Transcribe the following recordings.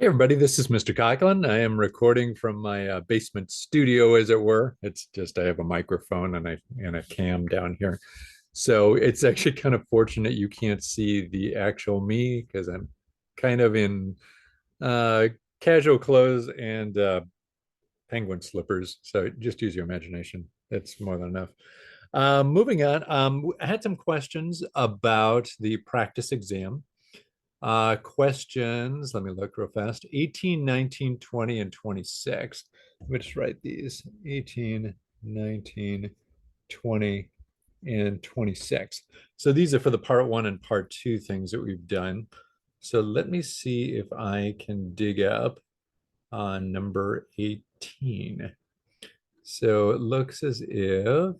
Hey everybody, this is Mr. Conklin. I am recording from my basement studio, as it were. It's just I have a microphone and a cam down here, so it's actually kind of fortunate you can't see the actual me because I'm kind of in uh, casual clothes and penguin slippers. So just use your imagination. It's more than enough. Moving on, I had some questions about the practice exam. Questions, let me look real fast. 18, 19, 20, and 26. Let me just write these. 18, 19, 20, and 26. So these are for the part one and part two things that we've done. So let me see if I can dig up number 18. So it looks as if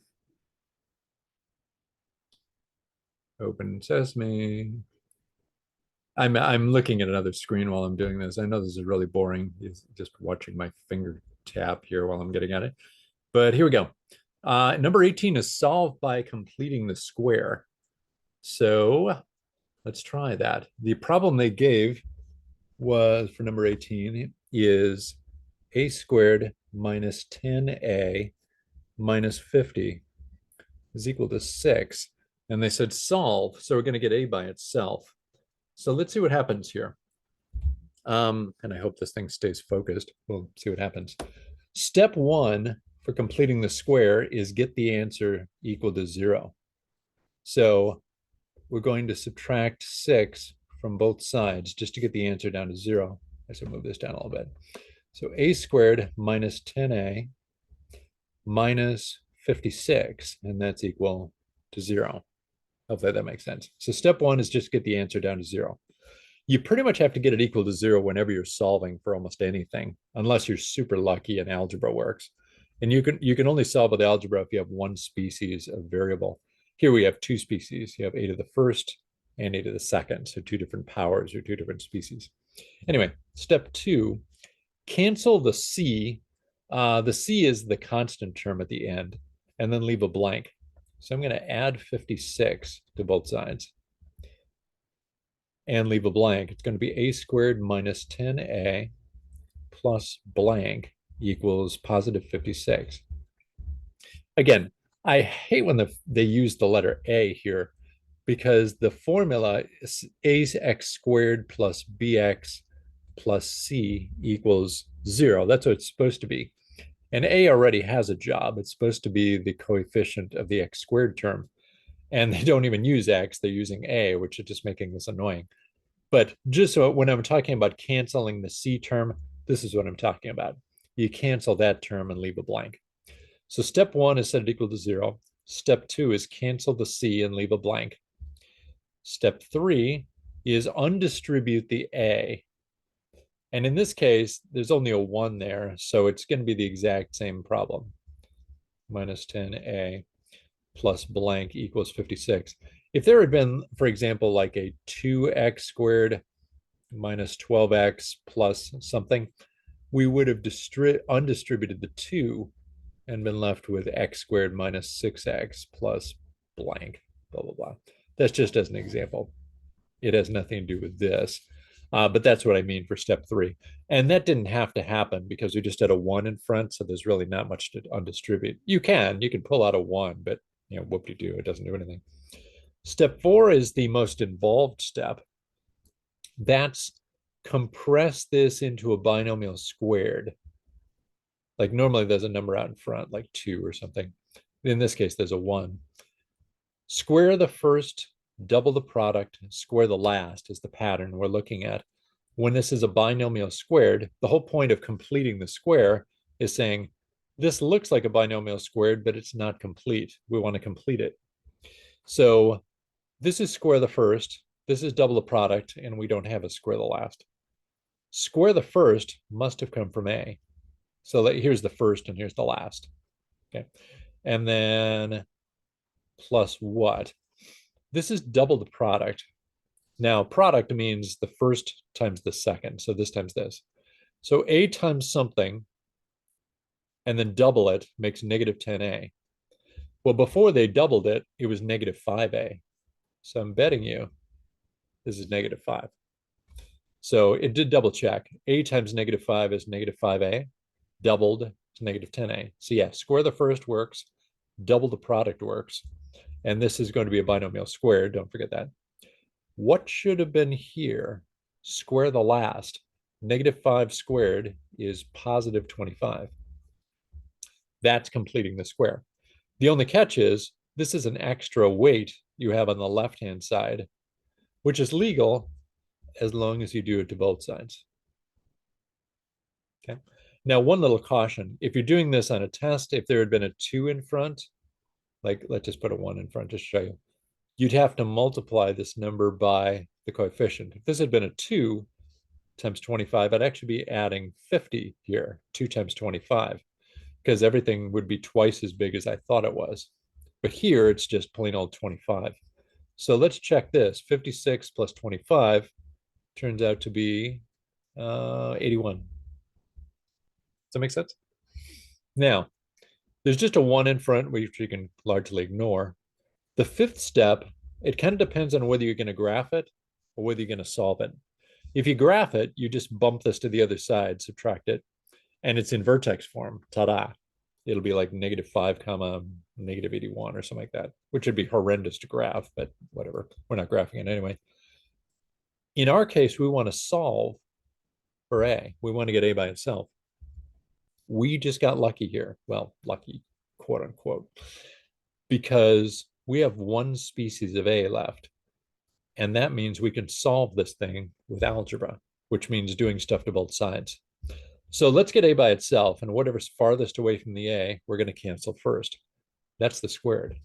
open sesame. I'm looking at another screen while I'm doing this. I know this is really boring, just watching my finger tap here while I'm getting at it. But here we go. Number 18 is solved by completing the square. So let's try that. The problem they gave was for number 18 is a squared minus 10a minus 50 is equal to 6. And they said solve. So we're going to get a by itself. So let's see what happens here. And I hope this thing stays focused. We'll see what happens. Step one for completing the square is get the answer equal to 0. So we're going to subtract 6 from both sides just to get the answer down to 0. I should move this down a little bit. So a squared minus 10a minus 56, and that's equal to 0. Hopefully that makes sense. So step one is just get the answer down to 0. You pretty much have to get it equal to 0 whenever you're solving for almost anything, unless you're super lucky and algebra works. And you can only solve with algebra if you have one species of variable. Here we have two species. You have a to the first and a to the second, so two different powers or two different species. Anyway, step two, cancel the c. The c is the constant term at the end, and then leave a blank. So I'm going to add 56 to both sides and leave a blank. It's going to be a squared minus 10a plus blank equals positive 56. Again, I hate when they use the letter a here because the formula is ax squared plus bx plus c equals 0. That's what it's supposed to be. And a already has a job. It's supposed to be the coefficient of the x squared term. And they don't even use x, they're using a, which is just making this annoying. But just so when I'm talking about canceling the c term, this is what I'm talking about. You cancel that term and leave a blank. So step one is set it equal to 0. Step two is cancel the c and leave a blank. Step three is undistribute the a. And in this case, there's only a 1 there, so it's going to be the exact same problem. Minus 10a plus blank equals 56. If there had been, for example, like a 2x squared minus 12x plus something, we would have undistributed the 2 and been left with x squared minus 6x plus blank, blah, blah, blah. That's just as an example. It has nothing to do with this. But that's what I mean for step three. And that didn't have to happen because we just had a 1 in front, so there's really not much to undistribute. You can pull out a 1, but whoop-de-doo, it doesn't do anything. Step four is the most involved step. That's compress this into a binomial squared. Like normally there's a number out in front, like 2 or something. In this case, there's a 1. Square the first, double the product, square the last is the pattern we're looking at. When this is a binomial squared, the whole point of completing the square is saying, this looks like a binomial squared, but it's not complete. We want to complete it. So this is square the first, this is double the product, and we don't have a square the last. Square the first must have come from A. So here's the first and here's the last. Okay. And then plus what? This is double the product. Now, product means the first times the second. So this times this. So A times something and then double it makes negative 10A. Well, before they doubled it, it was negative 5A. So I'm betting you this is negative 5. So it did double check. A times -5 is -5a, doubled is -10a. So yeah, square the first works, double the product works, and this is going to be a binomial squared. Don't forget that. What should have been here? Square the last. -5 squared is +25. That's completing the square. The only catch is this is an extra weight you have on the left-hand side, which is legal as long as you do it to both sides. Okay. Now, one little caution. If you're doing this on a test, if there had been a 2 in front, like let's just put a 1 in front to show you, you'd have to multiply this number by the coefficient. If this had been a 2 times 25, I'd actually be adding 50 here, 2 times 25, because everything would be twice as big as I thought it was. But here, it's just plain old 25. So let's check this. 56 plus 25 turns out to be 81. Does that make sense? Now, there's just a 1 in front, which you can largely ignore. The fifth step, it kind of depends on whether you're going to graph it or whether you're going to solve it. If you graph it, you just bump this to the other side, subtract it, and it's in vertex form. Ta-da. It'll be like -5 comma -81 or something like that, which would be horrendous to graph, but whatever. We're not graphing it anyway. In our case, we want to solve for A. We want to get A by itself. We just got lucky here. Well, lucky, quote unquote, because we have one species of A left. And that means we can solve this thing with algebra, which means doing stuff to both sides. So let's get A by itself, and whatever's farthest away from the A, we're going to cancel first. That's the squared.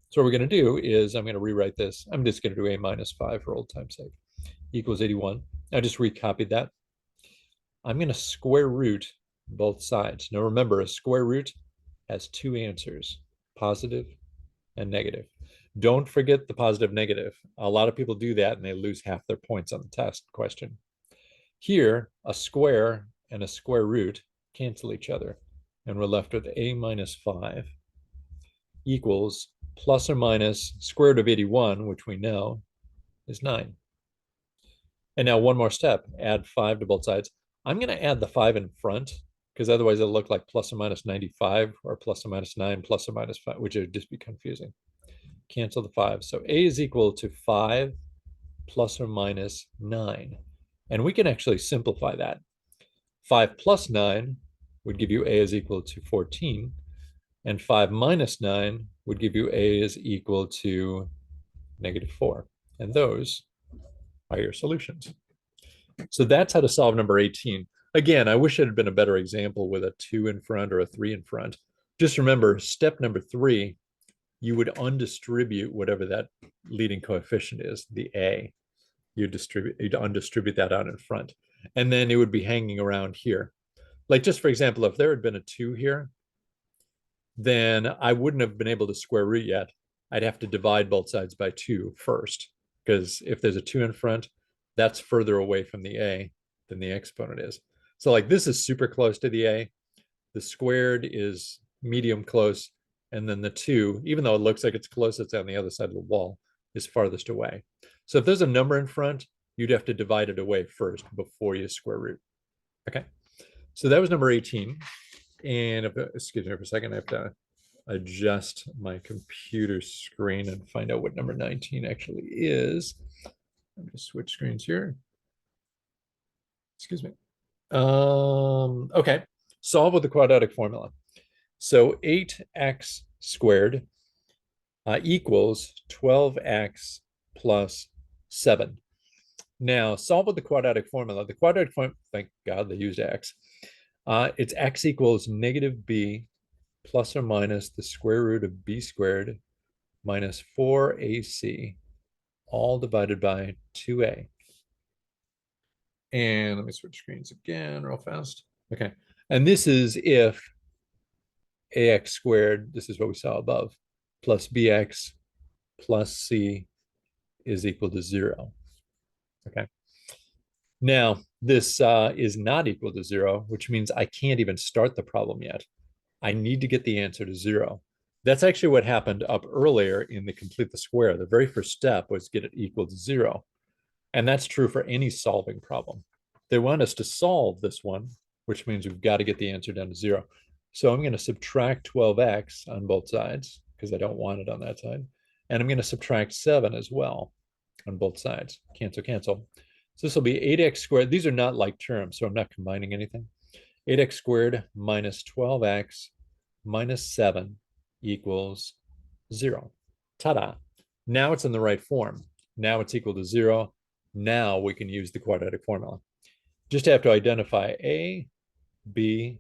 So what we're going to do is I'm going to rewrite this. I'm just going to do A minus 5 for old time's sake. Equals 81. I just recopied that. I'm going to square root both sides. Now remember, a square root has two answers, positive and negative. Don't forget the positive negative. A lot of people do that and they lose half their points on the test question. Here, a square and a square root cancel each other, and we're left with A minus 5 equals plus or minus square root of 81, which we know is 9. And now one more step, add 5 to both sides. I'm going to add the 5 in front, because otherwise it'll look like plus or minus 95 or plus or minus 9 plus or minus 5, which would just be confusing. Cancel the 5. So A is equal to 5 plus or minus 9. And we can actually simplify that. 5 plus 9 would give you A is equal to 14. And 5 minus 9 would give you A is equal to -4. And those are your solutions. So that's how to solve number 18. Again, I wish it had been a better example with a 2 in front or a 3 in front. Just remember, step number 3, you would undistribute whatever that leading coefficient is, the A. You'd undistribute that out in front. And then it would be hanging around here. Like just for example, if there had been a 2 here, then I wouldn't have been able to square root yet. I'd have to divide both sides by 2 first, because if there's a 2 in front, that's further away from the A than the exponent is. So like this is super close to the A. The squared is medium close. And then the 2, even though it looks like it's close, it's on the other side of the wall, is farthest away. So if there's a number in front, you'd have to divide it away first before you square root. Okay. So that was number 18. And if, excuse me for a second, I have to adjust my computer screen and find out what number 19 actually is. Let me switch screens here. Excuse me. Okay. Solve with the quadratic formula. So 8x squared equals 12x plus 7. Now, solve with the quadratic formula. The quadratic formula, thank God they used x. It's x equals -b plus or minus the square root of b squared minus 4ac, all divided by 2a. And let me switch screens again real fast. Okay. And this is if ax squared, this is what we saw above, plus bx plus c is equal to 0. Okay. Now, this is not equal to 0, which means I can't even start the problem yet. I need to get the answer to 0. That's actually what happened up earlier in the complete the square. The very first step was get it equal to 0. And that's true for any solving problem. They want us to solve this one, which means we've got to get the answer down to 0. So I'm going to subtract 12x on both sides because I don't want it on that side. And I'm going to subtract 7 as well on both sides. Cancel, cancel. So this will be 8x squared. These are not like terms, so I'm not combining anything. 8x squared minus 12x minus 7 equals 0. Ta-da. Now it's in the right form. Now it's equal to 0. Now we can use the quadratic formula. Just have to identify A, B,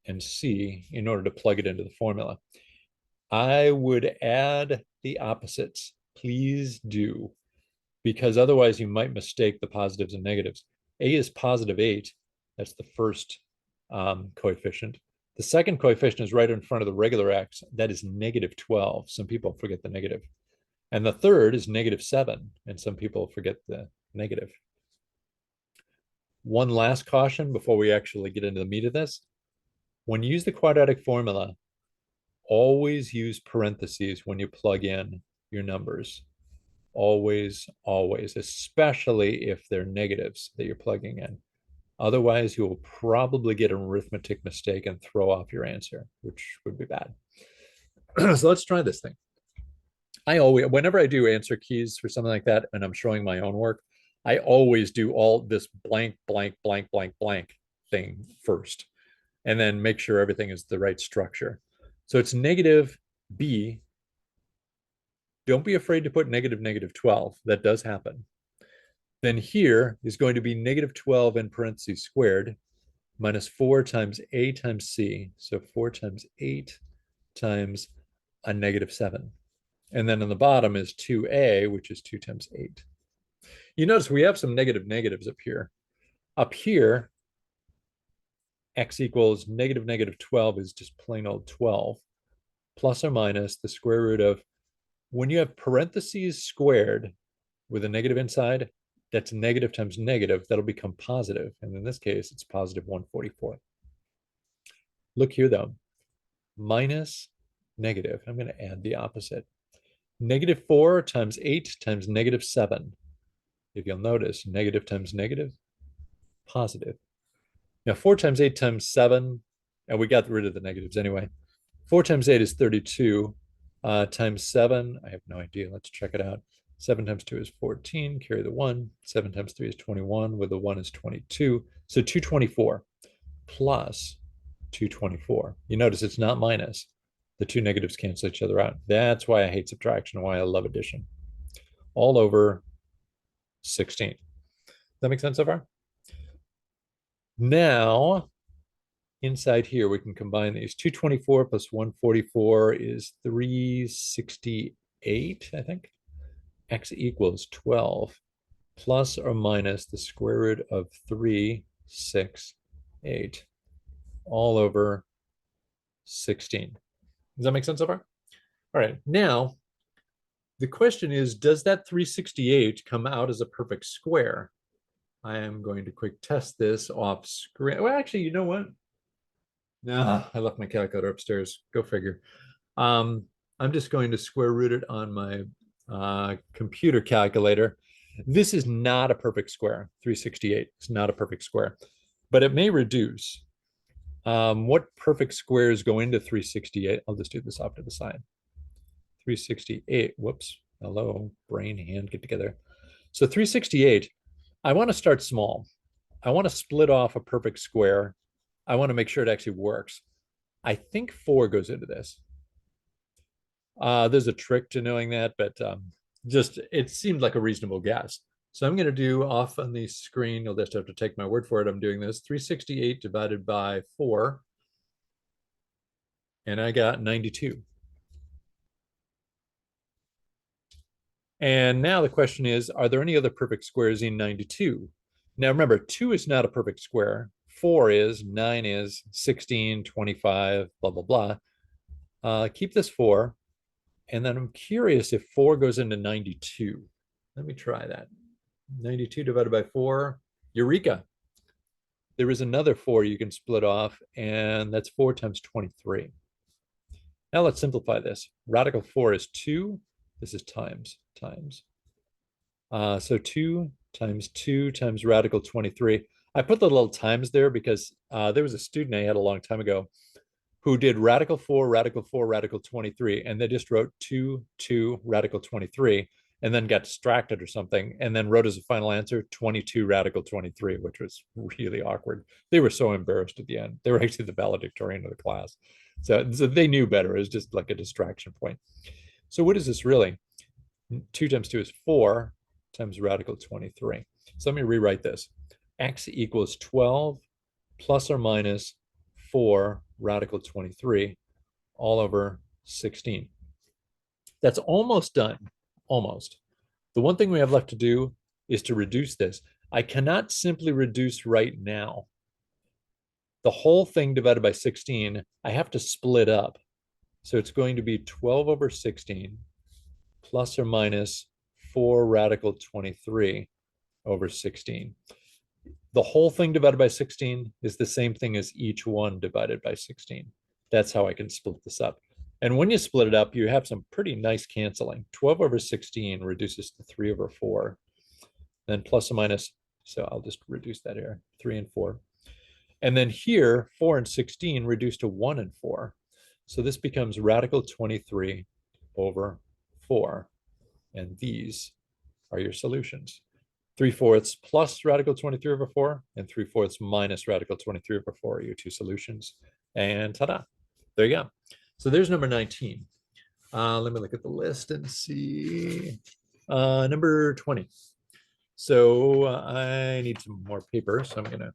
and C in order to plug it into the formula. I would add the opposites. Please do, because otherwise you might mistake the positives and negatives. A is positive 8. That's the first coefficient. The second coefficient is right in front of the regular x. That is negative 12. Some people forget the negative. And the third is negative 7. And some people forget the negative. One last caution before we actually get into the meat of this. When you use the quadratic formula, always use parentheses when you plug in your numbers. Always, always, especially if they're negatives that you're plugging in. Otherwise, you will probably get an arithmetic mistake and throw off your answer, which would be bad. So let's try this thing. Whenever I do answer keys for something like that, and I'm showing my own work, I always do all this blank, blank, blank, blank, blank thing first, and then make sure everything is the right structure. So it's negative b. Don't be afraid to put negative 12. That does happen. Then here is going to be negative 12 in parentheses squared minus 4 times a times c. So 4 times 8 times a negative 7. And then on the bottom is 2a, which is 2 times 8. You notice we have some negative negatives up here. Up here, x equals negative 12 is just plain old 12, plus or minus the square root of, when you have parentheses squared with a negative inside, that's negative times negative, that'll become positive. And in this case, it's positive 144. Look here though, minus negative. I'm going to add the opposite. Negative 4 times 8 times negative 7. If you'll notice, negative times negative, positive. Now 4 times 8 times 7, and we got rid of the negatives anyway. 4 times 8 is 32. Times 7, I have no idea. Let's check it out. 7 times 2 is 14, carry the 1. 7 times 3 is 21, with the 1 is 22. So 224 plus 224. You notice it's not minus. The two negatives cancel each other out. That's why I hate subtraction and why I love addition. All over 16. Does that make sense so far? Now, inside here, we can combine these. 224 plus 144 is 368, I think. X equals 12 plus or minus the square root of 368 all over 16. Does that make sense so far? All right, now the question is, does that 368 come out as a perfect square? I am going to quick test this off screen. Well, actually, you know what? No, I left my calculator upstairs. Go figure. I'm just going to square root it on my computer calculator. This is not a perfect square. 368 is not a perfect square, but it may reduce. What perfect squares go into 368? I'll just do this off to the side. 368, whoops, hello, brain, hand, get together. So 368, I want to start small. I want to split off a perfect square. I want to make sure it actually works. I think 4 goes into this. There's a trick to knowing that, but just it seemed like a reasonable guess. So I'm going to do off on the screen. You'll just have to take my word for it. I'm doing this. 368 divided by 4. And I got 92. And now the question is, are there any other perfect squares in 92? Now remember, 2 is not a perfect square. 4 is, 9 is, 16, 25, blah, blah, blah. Keep this 4. And then I'm curious if 4 goes into 92. Let me try that. 92 divided by 4, eureka. There is another 4 you can split off, and that's 4 times 23. Now let's simplify this. Radical 4 is 2. This is times. So 2 times 2 times radical 23. I put the little times there because there was a student I had a long time ago who did radical 4, radical 4, radical 23, and they just wrote 2, 2, radical 23, and then got distracted or something, and then wrote as a final answer 22 radical 23, which was really awkward. They were so embarrassed at the end. They were actually the valedictorian of the class. So they knew better. It was just like a distraction point. So what is this really? 2 times 2 is 4 times radical 23. So let me rewrite this. X equals 12 plus or minus 4 radical 23 all over 16. That's almost done, almost. The one thing we have left to do is to reduce this. I cannot simply reduce right now. The whole thing divided by 16, I have to split up. So it's going to be 12 over 16 plus or minus 4 radical 23 over 16. The whole thing divided by 16 is the same thing as each one divided by 16. That's how I can split this up. And when you split it up, you have some pretty nice canceling. 12 over 16 reduces to 3 over 4. Then plus or minus, so I'll just reduce that here, 3 and 4. And then here, 4 and 16 reduce to 1 and 4. So this becomes radical 23 over 4. And these are your solutions. 3/4 plus radical 23 over 4 and 3/4 minus radical 23 over 4 are your two solutions. And ta-da, there you go. So there's number 19. Let me look at the list and see. Number 20. So I need some more paper. So I'm going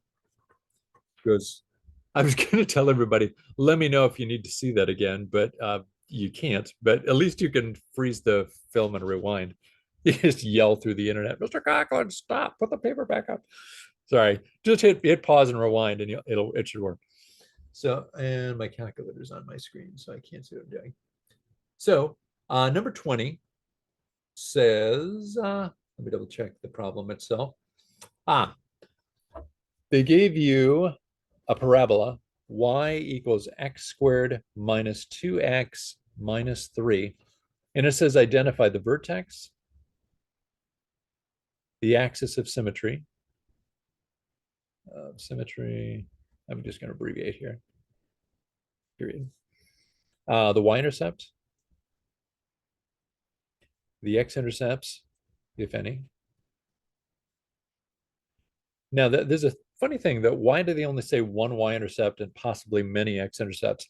to tell everybody, let me know if you need to see that again, but you can't. But at least you can freeze the film and rewind. You just yell through the internet, Mr. Conklin, stop, put the paper back up. Sorry, just hit pause and rewind and it should work. So, and my calculator's on my screen, so I can't see what I'm doing. So number 20 says, let me double check the problem itself. They gave you a parabola, y equals x squared minus 2x minus 3. And it says identify the vertex, the axis of symmetry. I'm just going to abbreviate here. Period. The y-intercept, the x-intercepts, if any. Now, there's a funny thing that why do they only say one y-intercept and possibly many x-intercepts?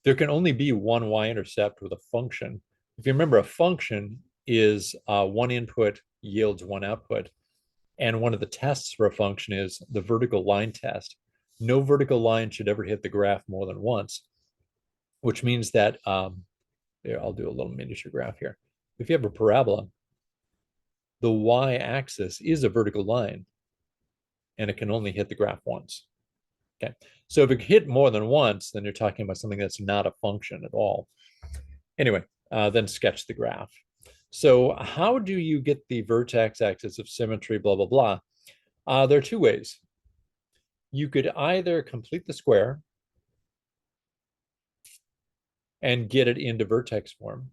There can only be one y-intercept with a function. If you remember, a function is one input yields one output. And one of the tests for a function is the vertical line test. No vertical line should ever hit the graph more than once, which means that, here, I'll do a little miniature graph here. If you have a parabola, the y-axis is a vertical line, and it can only hit the graph once. Okay, so if it hit more than once, then you're talking about something that's not a function at all. Anyway, then sketch the graph. So how do you get the vertex axis of symmetry, blah, blah, blah? There are two ways. You could either complete the square and get it into vertex form,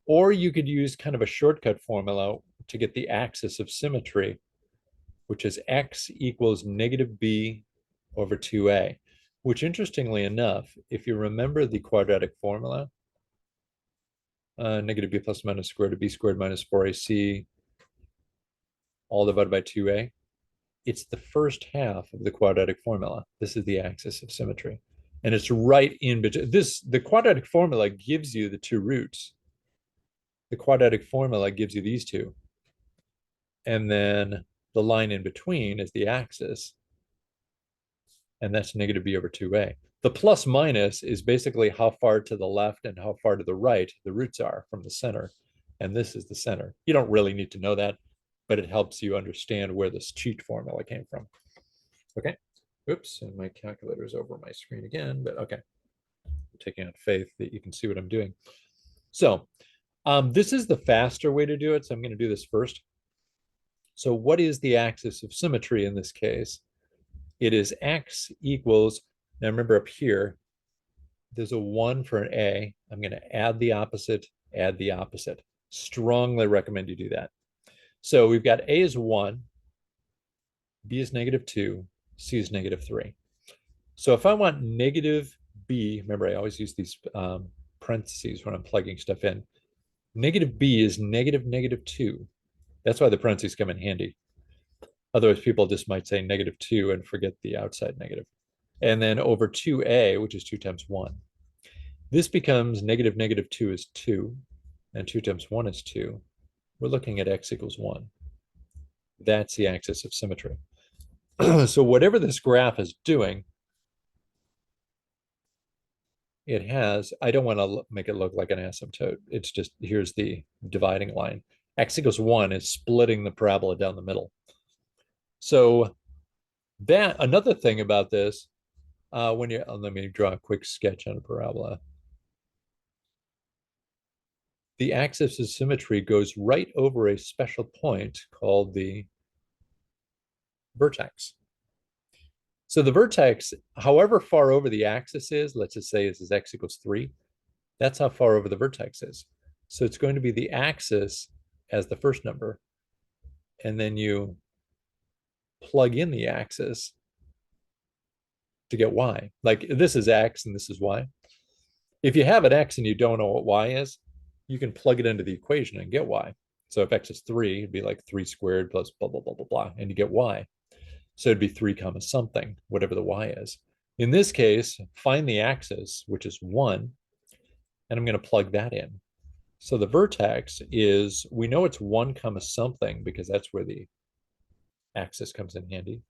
or you could use kind of a shortcut formula to get the axis of symmetry, which is x equals negative b over 2a, which interestingly enough, if you remember the quadratic formula, negative b plus minus square root of b squared minus 4ac all divided by 2a, it's the first half of the quadratic formula. This is the axis of symmetry. And it's right in between. The quadratic formula gives you the two roots. The quadratic formula gives you these two. And then the line in between is the axis. And that's negative b over 2a. The plus minus is basically how far to the left and how far to the right the roots are from the center. And this is the center. You don't really need to know that, but it helps you understand where this cheat formula came from. Okay. Oops, and my calculator is over my screen again, but okay. I'm taking on faith that you can see what I'm doing. So this is the faster way to do it, so I'm going to do this first. So what is the axis of symmetry in this case? It is x equals, now remember up here, there's a 1 for an a. I'm going to add the opposite, Strongly recommend you do that. So we've got A is 1, B is -2, C is -3. So if I want negative B, remember I always use these parentheses when I'm plugging stuff in. Negative B is -2. That's why the parentheses come in handy. Otherwise, people just might say -2 and forget the outside negative. And then over 2A, which is 2 times 1. This becomes -2 is 2, and 2 times 1 is 2. We're looking at x equals 1. That's the axis of symmetry. So whatever this graph is doing, it has, I don't want to make it look like an asymptote. It's just, here's the dividing line. X equals 1 is splitting the parabola down the middle. So that, another thing about this, when you, let me draw a quick sketch on a parabola. The axis of symmetry goes right over a special point called the vertex. So the vertex, however far over the axis is, let's just say this is x equals 3, that's how far over the vertex is. So it's going to be the axis as the first number, and then you plug in the axis to get y. Like this is x and this is y. If you have an x and you don't know what y is, you can plug it into the equation and get y. So if x is 3, it'd be like 3 squared plus blah, blah, blah, blah, blah, and you get y. So it'd be 3 comma something, whatever the y is. In this case, find the axis, which is 1, and I'm going to plug that in. So the vertex is, we know it's 1 comma something because that's where the axis comes in handy.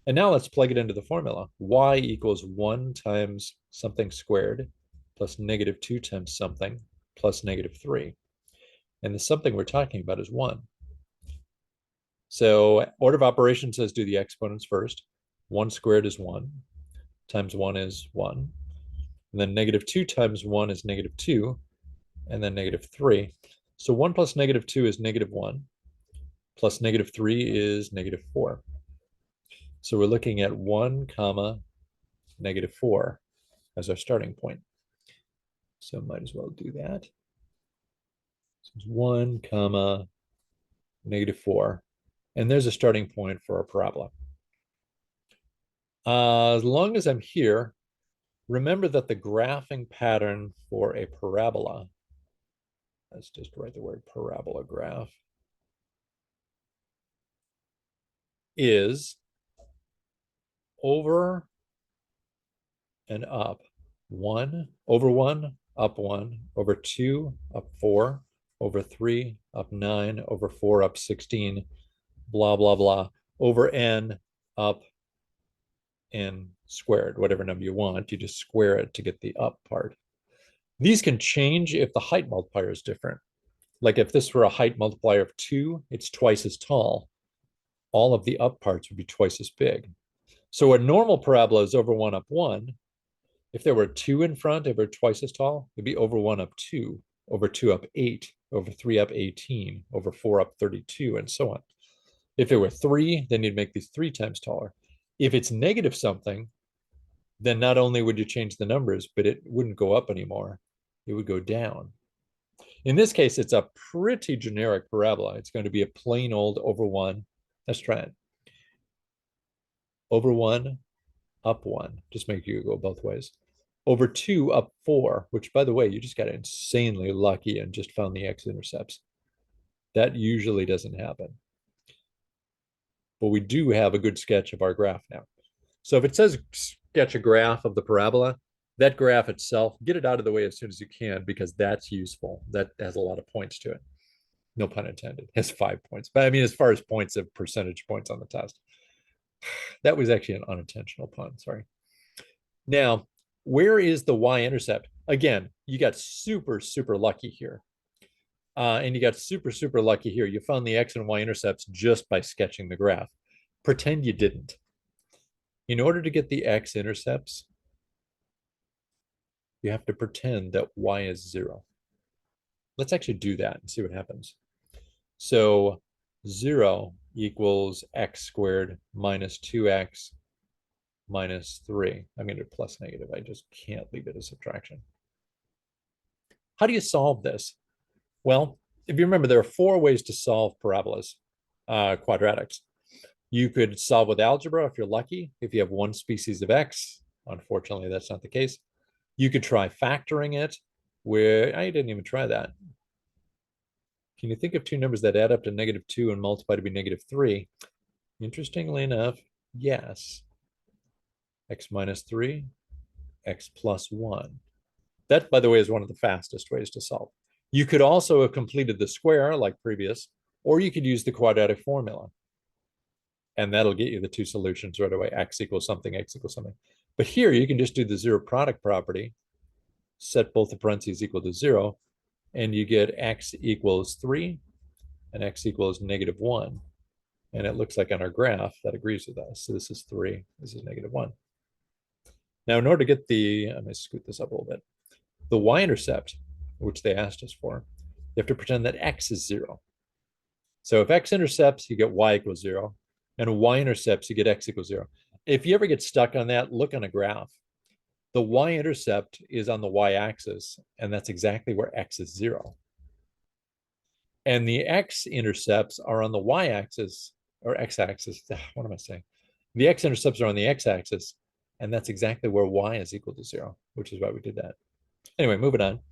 And now let's plug it into the formula. Y equals 1 times something squared plus -2 times something plus -3. And the something we're talking about is 1. So order of operations says do the exponents first. 1 squared is 1, times 1 is 1. And then -2 times 1 is -2, and then -3. So 1 plus -2 is -1, plus -3 is -4. So we're looking at 1 comma -4 as our starting point. So might as well do that. So it's 1 comma -4. And there's a starting point for our parabola. As long as I'm here, remember that the graphing pattern for a parabola, let's just write the word parabola graph, is over and up. 1 over 1, up 1, over 2, up 4, over 3, up 9, over 4, up 16, blah, blah, blah, over n, up n squared, whatever number you want, you just square it to get the up part. These can change if the height multiplier is different. Like if this were a height multiplier of 2, it's twice as tall. All of the up parts would be twice as big. So a normal parabola is over 1 up 1. If there were 2 in front, if it were twice as tall, it'd be over 1 up 2, over 2 up 8, over 3 up 18, over 4 up 32, and so on. If it were 3, then you'd make these 3 times taller. If it's negative something, then not only would you change the numbers, but it wouldn't go up anymore. It would go down. In this case, it's a pretty generic parabola. It's going to be a plain old over 1. Let's try it. Over 1, up 1. Just make you go both ways. Over 2, up 4, which, by the way, you just got insanely lucky and just found the x-intercepts. That usually doesn't happen. But we do have a good sketch of our graph now. So if it says sketch a graph of the parabola, that graph itself, get it out of the way as soon as you can, because that's useful. That has a lot of points to it. No pun intended. It has 5 points. But I mean, as far as points of percentage points on the test. That was actually an unintentional pun. Sorry. Now, where is the y-intercept? Again, you got super, super lucky here. And you got super, super lucky here. You found the x and y-intercepts just by sketching the graph. Pretend you didn't. In order to get the x-intercepts, you have to pretend that y is 0. Let's actually do that and see what happens. So 0 equals x squared minus 2x minus 3. I'm going to do plus negative. I just can't leave it as subtraction. How do you solve this? Well, if you remember, there are four ways to solve parabolas, quadratics. You could solve with algebra if you're lucky, if you have one species of x. Unfortunately, that's not the case. You could try factoring it, where I didn't even try that. Can you think of two numbers that add up to -2 and multiply to be -3? Interestingly enough, yes. X minus 3, x plus 1. That, by the way, is one of the fastest ways to solve. You could also have completed the square like previous, or you could use the quadratic formula. And that'll get you the two solutions right away. X equals something, x equals something. But here you can just do the zero product property, set both the parentheses equal to 0, and you get x equals 3 and x equals -1. And it looks like on our graph that agrees with us. So this is 3, this is -1. Now, in order to get the, I'm going to scoot this up a little bit, the y-intercept, which they asked us for, you have to pretend that x is 0. So if x intercepts, you get y equals 0. And y intercepts, you get x equals 0. If you ever get stuck on that, look on a graph. The y-intercept is on the y-axis, and that's exactly where x is 0. And the x-intercepts are on the y-axis, or x-axis. What am I saying? The x-intercepts are on the x-axis, and that's exactly where y is equal to 0, which is why we did that. Anyway, moving on.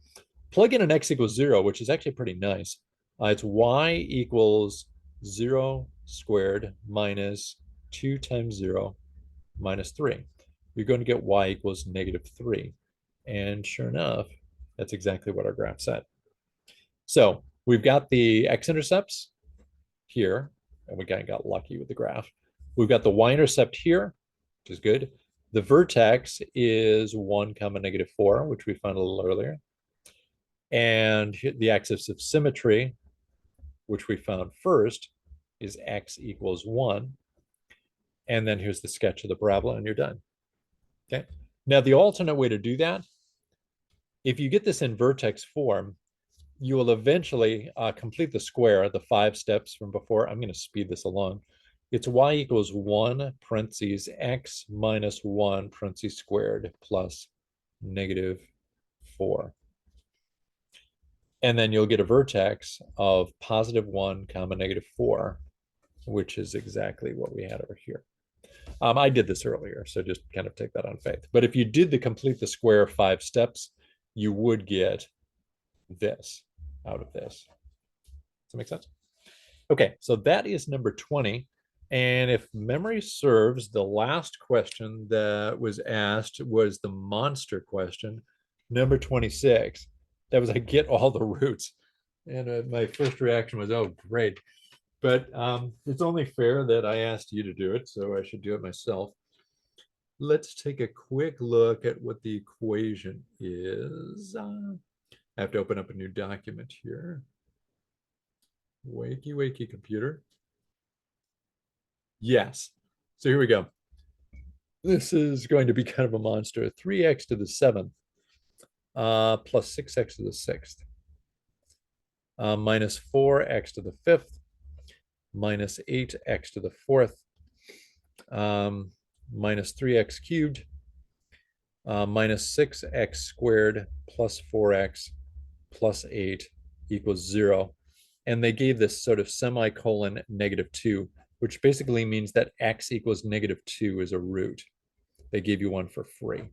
Plug in an x equals 0, which is actually pretty nice. It's y equals 0 squared minus 2 times 0 minus 3. You're going to get y equals -3. And sure enough, that's exactly what our graph said. So we've got the x-intercepts here, and we kind of got lucky with the graph. We've got the y-intercept here, which is good. The vertex is 1 comma -4, which we found a little earlier. And the axis of symmetry, which we found first, is x equals 1. And then here's the sketch of the parabola, and you're done. Okay. Now, the alternate way to do that, if you get this in vertex form, you will eventually complete the square, the 5 steps from before. I'm going to speed this along. It's y equals 1 parentheses x minus 1 parentheses squared plus -4. And then you'll get a vertex of +1 comma -4, which is exactly what we had over here. I did this earlier, so just kind of take that on faith. But if you did the complete the square 5 steps, you would get this out of this. Does that make sense? Okay, so that is number 20. And if memory serves, the last question that was asked was the monster question, number 26. That was, I get all the roots. And my first reaction was, oh, great. But it's only fair that I asked you to do it, so I should do it myself. Let's take a quick look at what the equation is. I have to open up a new document here. Wakey, wakey, computer. Yes. So here we go. This is going to be kind of a monster. 3x to the 7th plus 6x to the 6th minus 4x to the 5th minus 8x to the 4th minus 3x cubed minus 6x squared plus 4x plus 8 equals 0. And they gave this sort of semicolon -2, which basically means that x equals -2 is a root. They gave you one for free.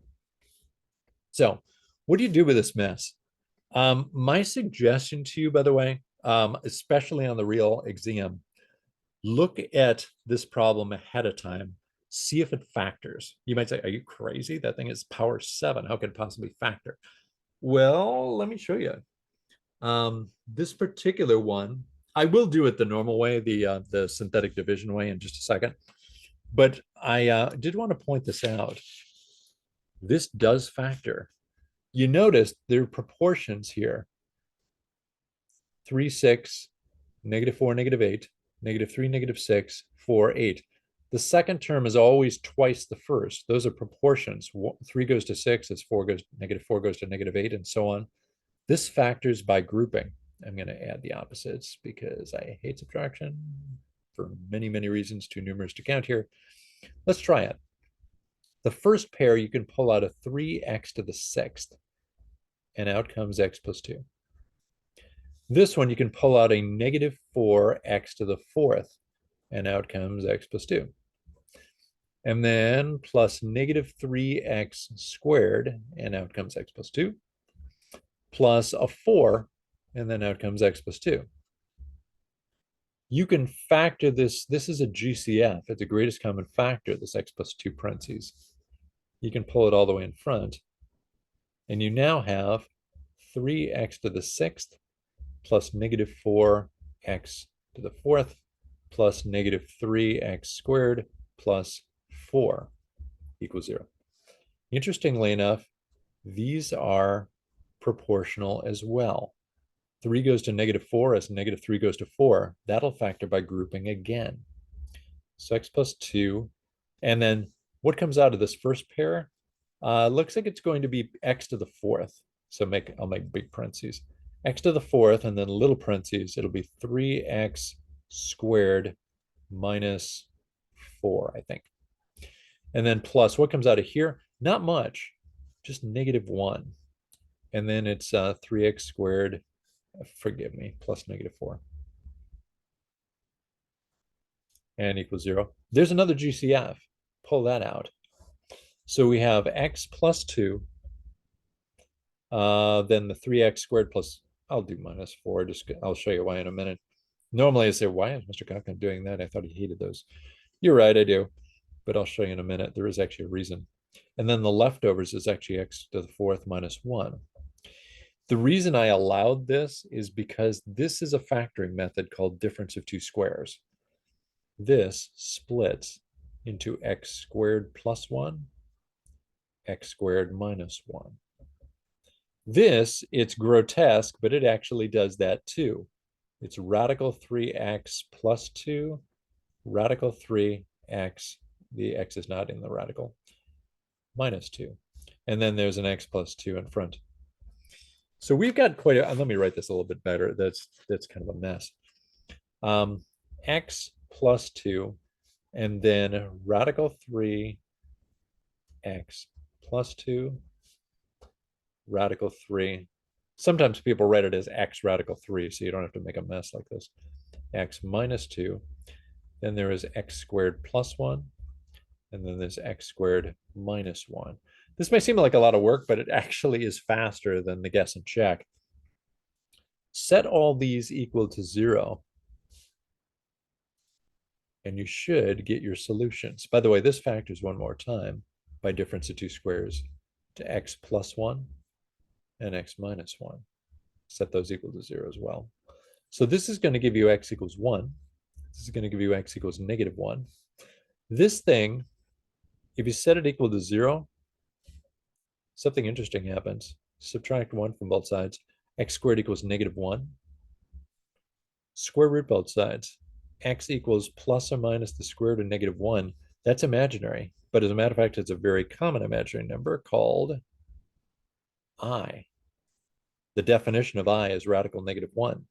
So what do you do with this mess? My suggestion to you, by the way, especially on the real exam, look at this problem ahead of time. See if it factors. You might say, are you crazy? That thing is power 7. How could it possibly factor? Well, let me show you. This particular one, I will do it the normal way, the synthetic division way in just a second. But I did want to point this out. This does factor. You notice there are proportions here. 3, 6, -4, -8, -3, -6, 4, 8. The second term is always twice the first. Those are proportions. 3 goes to 6 as 4 goes, -4 goes to -8, and so on. This factors by grouping. I'm going to add the opposites because I hate subtraction for many, many reasons, too numerous to count here. Let's try it. The first pair, you can pull out a 3x to the 6th, and out comes x plus 2. This one, you can pull out a negative 4x to the fourth, and out comes x plus 2. And then plus negative 3x squared, and out comes x plus 2, plus a 4, and then out comes x plus 2. You can factor this. This is a GCF. It's a greatest common factor, this x plus 2 parentheses. You can pull it all the way in front. And you now have 3x to the sixth plus negative 4x to the fourth plus negative 3x squared plus 4 equals 0. Interestingly enough, these are proportional as well. 3 goes to negative 4 as negative 3 goes to 4. That'll factor by grouping again. So x plus 2. And then what comes out of this first pair? Looks like it's going to be x to the fourth. So I'll make big parentheses. X to the fourth, and then little parentheses. It'll be 3x squared minus 4, I think. And then plus, what comes out of here? Not much, just negative 1. And then it's 3x squared, forgive me, plus negative 4. And equals 0. There's another GCF. Pull that out. So we have x plus 2, then the 3x squared plus, I'll do minus 4. I'll show you why in a minute. Normally I say, why is Mr. Cochran doing that? I thought he hated those. You're right, I do. But I'll show you in a minute. There is actually a reason. And then the leftovers is actually x to the fourth minus 1. The reason I allowed this is because this is a factoring method called difference of two squares. This splits into x squared plus 1, x squared minus 1. This, it's grotesque, but it actually does that too. It's radical 3x plus 2, radical 3x, the x is not in the radical, minus 2. And then there's an x plus 2 in front. So we've got quite a, let me write this a little bit better. That's kind of a mess. X plus 2, and then radical 3x plus 2, radical 3. Sometimes people write it as x radical 3, so you don't have to make a mess like this. X minus 2. Then there is x squared plus 1. And then there's x squared minus 1. This may seem like a lot of work, but it actually is faster than the guess and check. Set all these equal to 0. And you should get your solutions. By the way, this factors one more time by difference of two squares to x plus 1 and x minus 1. Set those equal to 0 as well. So this is going to give you x equals 1. This is going to give you x equals negative 1. This thing, if you set it equal to 0, something interesting happens. Subtract 1 from both sides. X squared equals negative 1. Square root both sides. X equals plus or minus the square root of negative 1. That's imaginary. But as a matter of fact, it's a very common imaginary number called I. The definition of I is radical negative 1.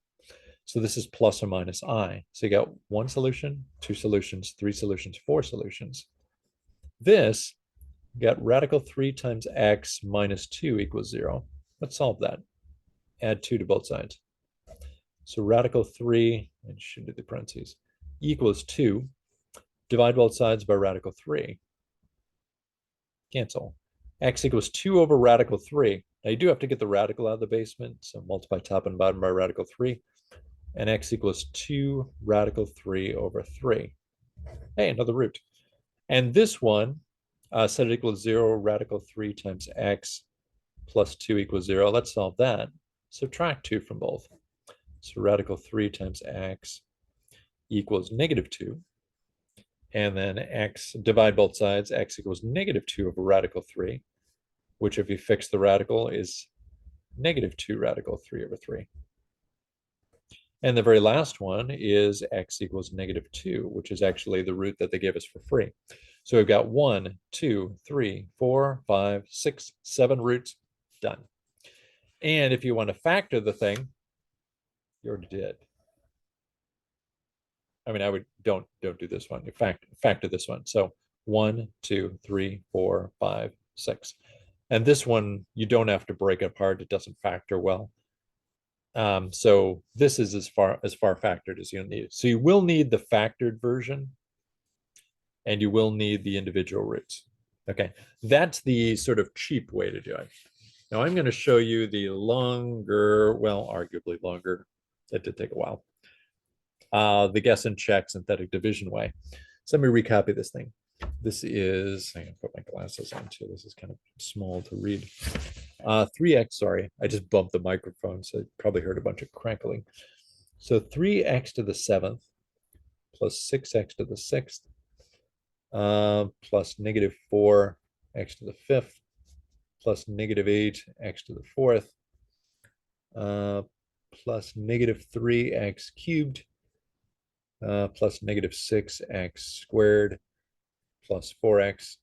So this is plus or minus I. So you got one solution, two solutions, three solutions, four solutions. This got radical 3 times x minus 2 equals 0. Let's solve that. Add 2 to both sides. So radical 3, and should do the parentheses, equals 2. Divide both sides by radical 3. Cancel. X equals 2 over radical 3. Now you do have to get the radical out of the basement, so multiply top and bottom by radical 3. And x equals 2 radical 3 over 3. Hey, another root. And this one, set it equals 0, radical 3 times x plus 2 equals 0. Let's solve that. Subtract 2 from both. So radical 3 times x equals negative 2. And then x, divide both sides, x equals negative 2 over radical 3, which if you fix the radical is negative 2 radical 3 over 3. And the very last one is x equals negative 2, which is actually the root that they gave us for free. So we've got 1, 2, 3, 4, 5, 6, 7 roots, done. And if you want to factor the thing, you already did. I mean, I would don't do this one. You factor this one. So 1, 2, 3, 4, 5, 6. And this one, you don't have to break it apart. It doesn't factor well. So this is as far factored as you'll need. So you will need the factored version, and you will need the individual roots. Okay, that's the sort of cheap way to do it. Now I'm going to show you the longer, well, arguably longer, that did take a while, the guess and check synthetic division way. So let me recopy this thing. This is, I'm going to put my glasses on too. This is kind of small to read. 3x, sorry, I just bumped the microphone, so you probably heard a bunch of crackling. So 3x to the 7th plus 6x to the 6th plus negative 4x to the 5th plus negative 8x to the 4th plus negative 3x cubed plus negative 6x squared plus 4x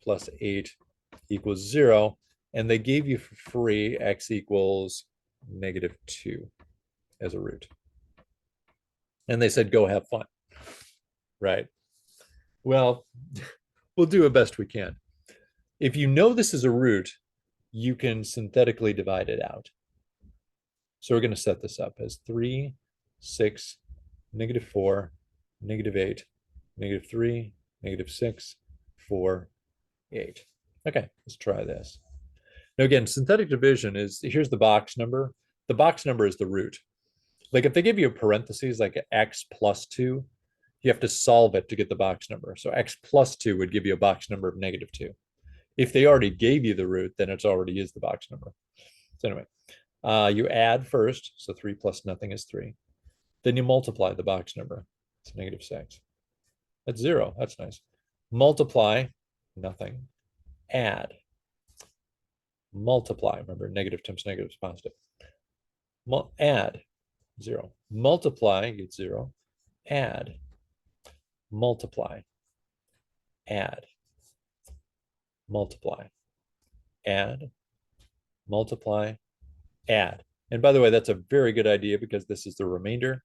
plus 8 equals 0. And they gave you for free x equals negative 2 as a root. And they said, go have fun. Right. Well, we'll do the best we can. If you know this is a root, you can synthetically divide it out. So we're going to set this up as 3, 6, negative 4, negative 8, negative 3, negative 6, 4, 8. Okay, let's try this. Now again, synthetic division is, here's the box number. The box number is the root. Like if they give you a parentheses like x plus 2, you have to solve it to get the box number. So x plus 2 would give you a box number of negative 2. If they already gave you the root, then it already is the box number. So anyway, you add first. So 3 plus nothing is 3. Then you multiply the box number. It's negative 6. That's 0. That's nice. Multiply, nothing. Add. Multiply. Remember, negative times negative is positive. Add, 0. Multiply, get 0. Add. Multiply. Add. Multiply. Add. Multiply. Add. And by the way, that's a very good idea because this is the remainder.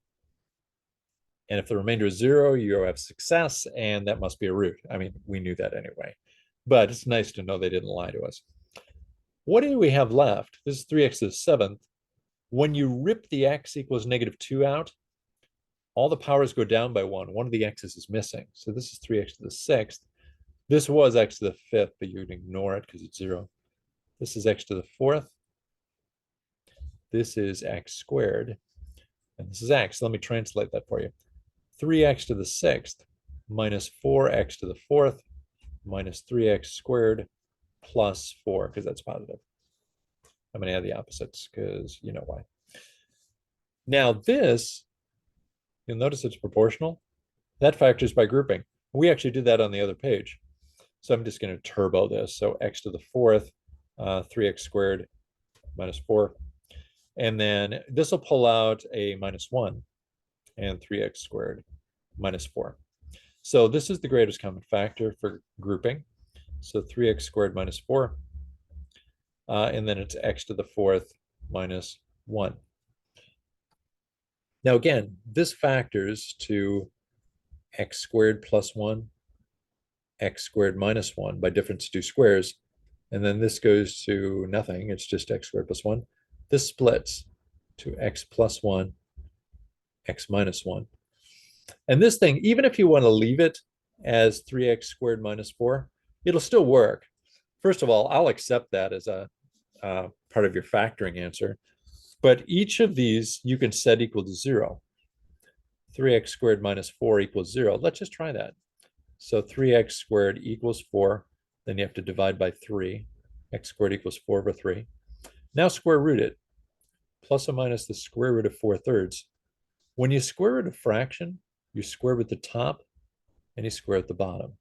And if the remainder is 0, you have success, and that must be a root. I mean, we knew that anyway. But it's nice to know they didn't lie to us. What do we have left? This is 3x to the 7th. When you rip the x equals negative 2 out, all the powers go down by 1. One of the x's is missing. So this is 3x to the 6th. This was x to the 5th, but you can ignore it because it's 0. This is x to the 4th. This is x squared. And this is x. Let me translate that for you. 3x to the 6th minus 4x to the 4th minus 3x squared plus 4, because that's positive. I'm going to add the opposites because you know why. Now this, you'll notice it's proportional. That factors by grouping. We actually did that on the other page. So I'm just going to turbo this. So x to the 4th, 3x squared minus 4. And then this will pull out a minus 1 and 3x squared minus 4. So this is the greatest common factor for grouping. So 3x squared minus 4. And then it's x to the 4th minus 1. Now again, this factors to x squared plus 1, x squared minus 1 by difference of 2 squares. And then this goes to nothing. It's just x squared plus 1. This splits to x plus 1, x minus 1. And this thing, even if you want to leave it as 3x squared minus 4, it'll still work. First of all, I'll accept that as a part of your factoring answer. But each of these you can set equal to 0. 3x squared minus 4 equals 0. Let's just try that. So 3x squared equals 4. Then you have to divide by 3. X squared equals 4 over 3. Now square root it. Plus or minus the square root of 4/3. When you square root a fraction, you square root the top and you square at the bottom.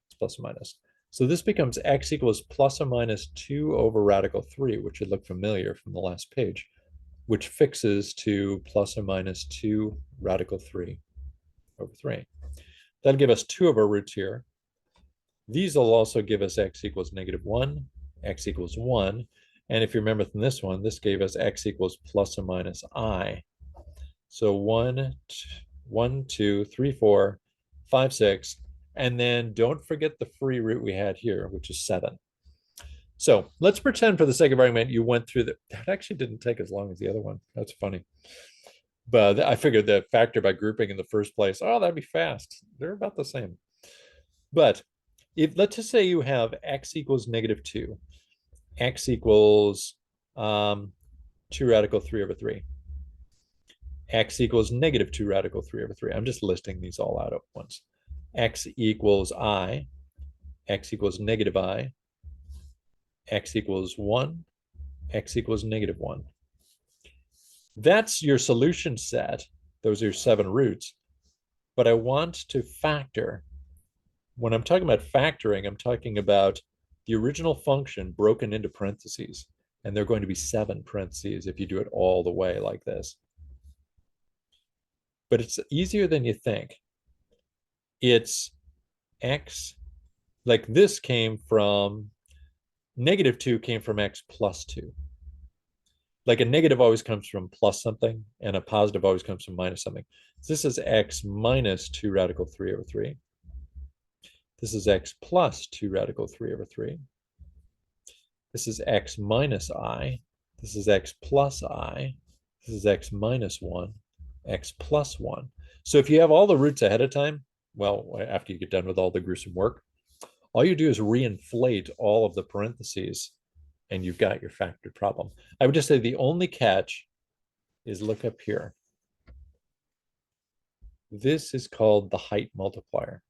It's plus or minus. So this becomes x equals plus or minus 2 over radical 3, which should look familiar from the last page, which fixes to plus or minus 2 radical 3 over 3. That'll give us 2 of our roots here. These will also give us x equals negative 1, x equals 1. And if you remember from this one, this gave us x equals plus or minus I. So 1, 2, 3, 4, 5, 6. And then don't forget the free root we had here, which is 7. So let's pretend for the sake of argument, you went through that actually didn't take as long as the other one. That's funny. But I figured the factor by grouping in the first place, oh, that'd be fast. They're about the same. But if let's just say you have x equals -2, x equals 2 radical 3 over 3, x equals -2 radical 3 over 3. I'm just listing these all out at once. X equals I, x equals -I, x equals 1, x equals -1. That's your solution set. Those are your 7 roots. But I want to factor. When I'm talking about factoring, I'm talking about the original function broken into parentheses. And they're going to be 7 parentheses if you do it all the way like this. But it's easier than you think. It's x, like this came from, -2 came from x plus 2. Like a negative always comes from plus something, and a positive always comes from minus something. So this is x minus 2 radical 3 over 3. This is x plus 2 radical 3 over 3. This is x minus I. This is x plus I. This is x minus 1, x plus 1. So if you have all the roots ahead of time, well, after you get done with all the gruesome work, all you do is reinflate all of the parentheses and you've got your factored problem. I would just say the only catch is look up here. This is called the height multiplier.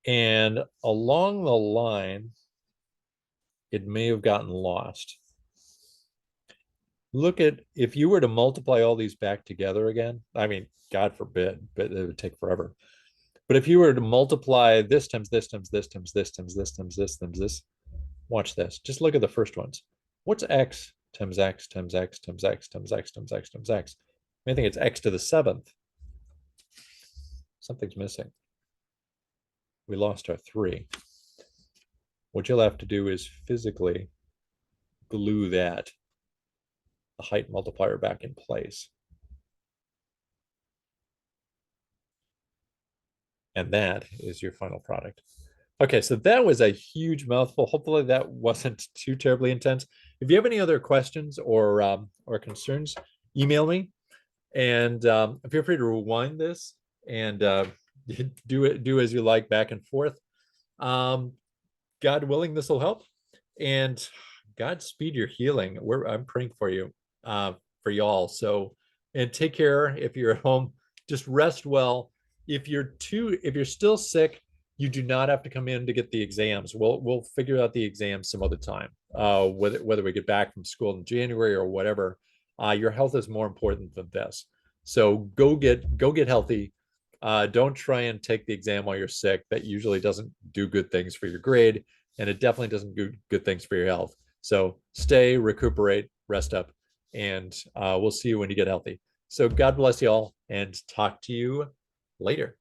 And along the line, it may have gotten lost. Look at, if you were to multiply all these back together again, I mean, God forbid, but it would take forever. But if you were to multiply this times this times this times this times this times this times this, watch this. Just look at the first ones. What's x times x times x times x times x times x times x? I think it's x to the 7th. Something's missing. We lost our 3. What you'll have to do is physically glue that, the height multiplier, back in place. And that is your final product. Okay, so that was a huge mouthful. Hopefully that wasn't too terribly intense. If you have any other questions or concerns, email me, and feel free to rewind this and do as you like, back and forth. God willing, this will help, and Godspeed your healing. I'm praying for you, for y'all. So, and take care. If you're at home, just rest well. If you're still sick, you do not have to come in to get the exams. We'll figure out the exams some other time. Whether we get back from school in January or whatever, your health is more important than this. So go get healthy. Don't try and take the exam while you're sick. That usually doesn't do good things for your grade, and it definitely doesn't do good things for your health. So stay, recuperate, rest up, and we'll see you when you get healthy. So God bless you all, and talk to you later.